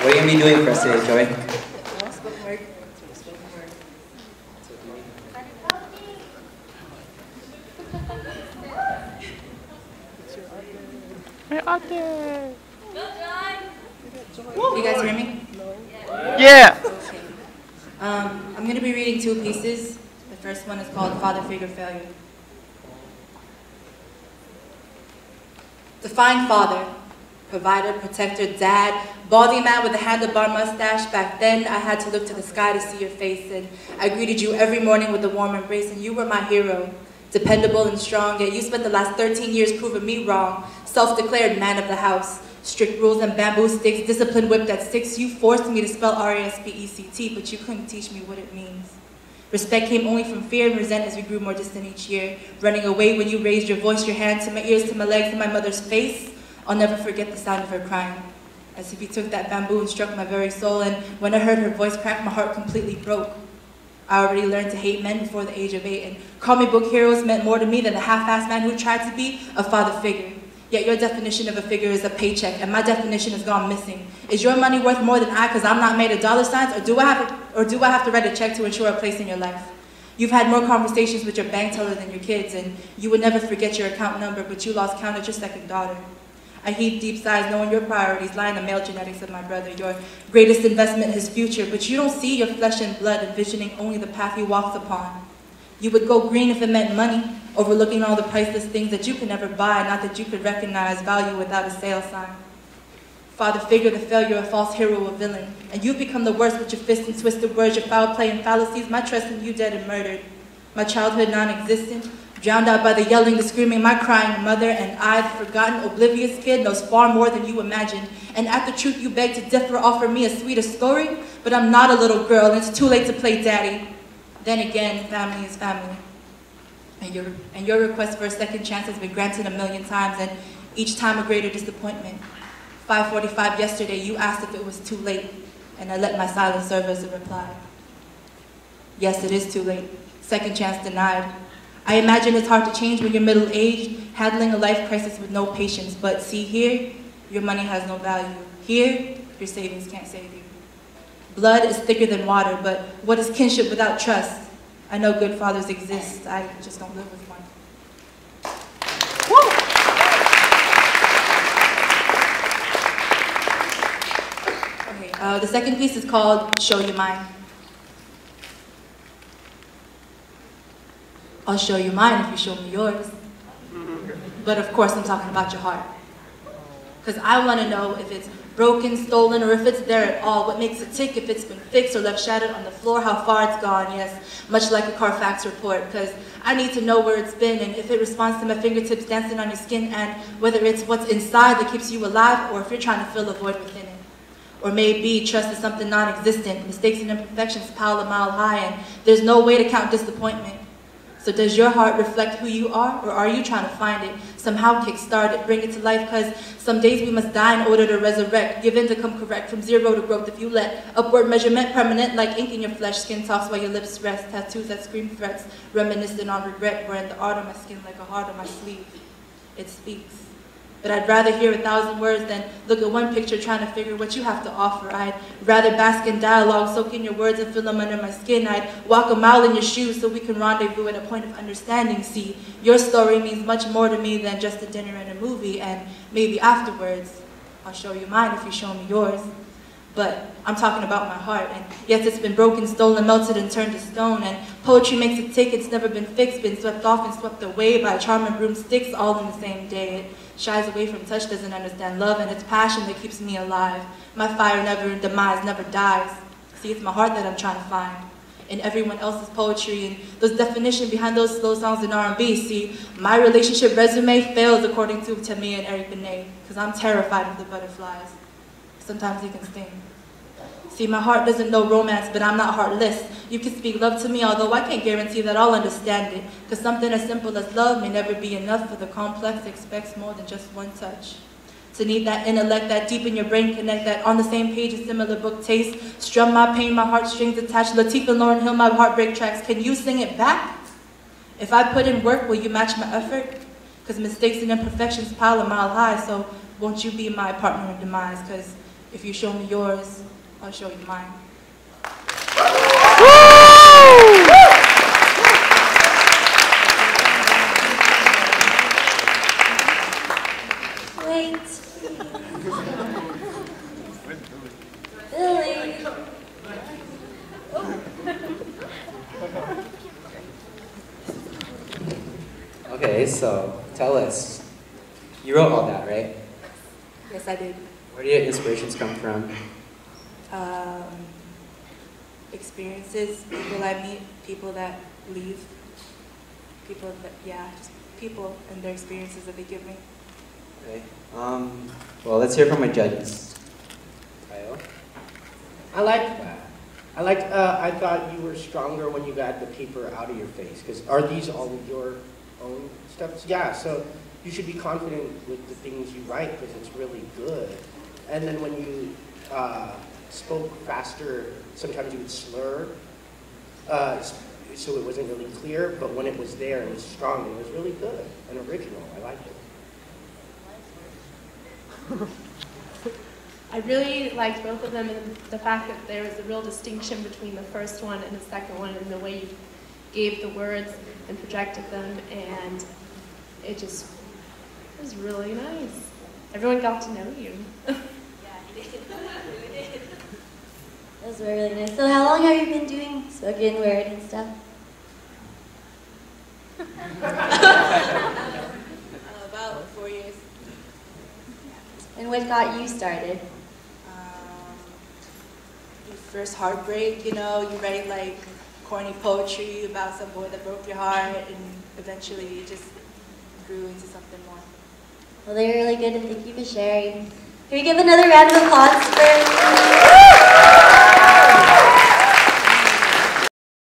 What are you going to be doing for us today, Joey? You guys hear me? Yeah! Okay. I'm going to be reading two pieces. The first one is called Father Figure Failure. Define father. Provider, protector, dad, baldy man with a handlebar mustache. Back then, I had to look to the sky to see your face, and I greeted you every morning with a warm embrace, and you were my hero. Dependable and strong, yet you spent the last 13 years proving me wrong. Self-declared man of the house. Strict rules and bamboo sticks, discipline whipped at 6. You forced me to spell R-E-S-P-E-C-T, but you couldn't teach me what it means. Respect came only from fear and resent as we grew more distant each year. Running away when you raised your voice, your hand to my ears, to my legs, to my mother's face. I'll never forget the sound of her crying, as if you took that bamboo and struck my very soul, and when I heard her voice crack, my heart completely broke. I already learned to hate men before the age of 8, and comic book heroes meant more to me than the half-assed man who tried to be a father figure. Yet your definition of a figure is a paycheck, and my definition has gone missing. Is your money worth more than I because I'm not made of dollar signs, or do I have to write a check to ensure a place in your life? You've had more conversations with your bank teller than your kids, and you would never forget your account number, but you lost count at your second daughter. I heave deep sighs knowing your priorities lie in the male genetics of my brother. Your greatest investment, his future, but you don't see your flesh and blood, envisioning only the path he walks upon. You would go green if it meant money, overlooking all the priceless things that you could never buy, not that you could recognize value without a sale sign. Father figure, the failure, a false hero, a villain, and you've become the worst with your fists and twisted words, your foul play and fallacies, my trust in you dead and murdered. My childhood non-existent, drowned out by the yelling, the screaming, my crying mother, and I, the forgotten, oblivious kid, knows far more than you imagined. And at the truth you beg to differ, offer me a sweeter story, but I'm not a little girl, and it's too late to play daddy. Then again, family is family. And your request for a second chance has been granted 1,000,000 times, and each time a greater disappointment. 5:45 yesterday, you asked if it was too late, and I let my silence serve as a reply. Yes, it is too late. Second chance denied. I imagine it's hard to change when you're middle-aged, handling a life crisis with no patience, but see here, your money has no value. Here, your savings can't save you. Blood is thicker than water, but what is kinship without trust? I know good fathers exist, I just don't live with one. Woo! Okay, the second piece is called Show You Mine. I'll show you mine if you show me yours. But of course, I'm talking about your heart. Because I want to know if it's broken, stolen, or if it's there at all. What makes it tick, if it's been fixed or left shattered on the floor, how far it's gone, yes. Much like a Carfax report, because I need to know where it's been and if it responds to my fingertips dancing on your skin, and whether it's what's inside that keeps you alive or if you're trying to fill a void within it. Or maybe trust is something non-existent, mistakes and imperfections pile a mile high, and there's no way to count disappointment. So does your heart reflect who you are, or are you trying to find it, somehow kickstart it, bring it to life? Because some days we must die in order to resurrect, give in to come correct, from zero to growth if you let upward measurement permanent, like ink in your flesh, skin talks while your lips rest, tattoos that scream threats, reminiscent on regret, wearing the art on my skin like a heart on my sleeve. It speaks. But I'd rather hear 1,000 words than look at one picture trying to figure what you have to offer. I'd rather bask in dialogue, soak in your words and feel them under my skin. I'd walk a mile in your shoes so we can rendezvous at a point of understanding. See, your story means much more to me than just a dinner and a movie, and maybe afterwards, I'll show you mine if you show me yours. But I'm talking about my heart, and yes, it's been broken, stolen, melted, and turned to stone, and poetry makes it tick, it's never been fixed, been swept off and swept away by charming broomsticks all in the same day. It shies away from touch, doesn't understand love, and it's passion that keeps me alive. My fire never in demise, never dies. See, it's my heart that I'm trying to find. In everyone else's poetry, and those definitions behind those slow songs in R&B. See, my relationship resume fails according to Tamia and Eric Benet, because I'm terrified of the butterflies. Sometimes they can sting. See, my heart doesn't know romance, but I'm not heartless. You can speak love to me, although I can't guarantee that I'll understand it. Because something as simple as love may never be enough for the complex expects more than just one touch. To need that intellect, that deep in your brain connect, that on the same page a similar book taste, strum my pain, my heartstrings attached, Latifah and Lauryn Hill, my heartbreak tracks. Can you sing it back? If I put in work, will you match my effort? Because mistakes and imperfections pile a mile high, so won't you be my partner in demise? Because If you show me yours, I'll show you mine. Wait. Billy. Okay, so tell us. You wrote all that, right? Yes, I did. Where do your inspirations come from? Experiences, people I meet, people that leave, people that, yeah, just people and their experiences that they give me. Okay. Well, let's hear from my judges. Kyle? I liked that. I thought you were stronger when you got the paper out of your face. Because are these all your own stuff? Yeah, so you should be confident with the things you write because it's really good. And then when you spoke faster, sometimes you would slur, so it wasn't really clear, but when it was there, it was strong, and it was really good and original. I liked it. I really liked both of them, and the fact that there was a real distinction between the first one and the second one, and the way you gave the words and projected them, and it was really nice. Everyone got to know you. Those were really nice. So how long have you been doing spoken word and stuff? About 4 years. And what got you started? Your first heartbreak, you know, you write like corny poetry about some boy that broke your heart, and eventually it just grew into something more. Well, they were really good, and thank you for sharing. Can we give another round of applause for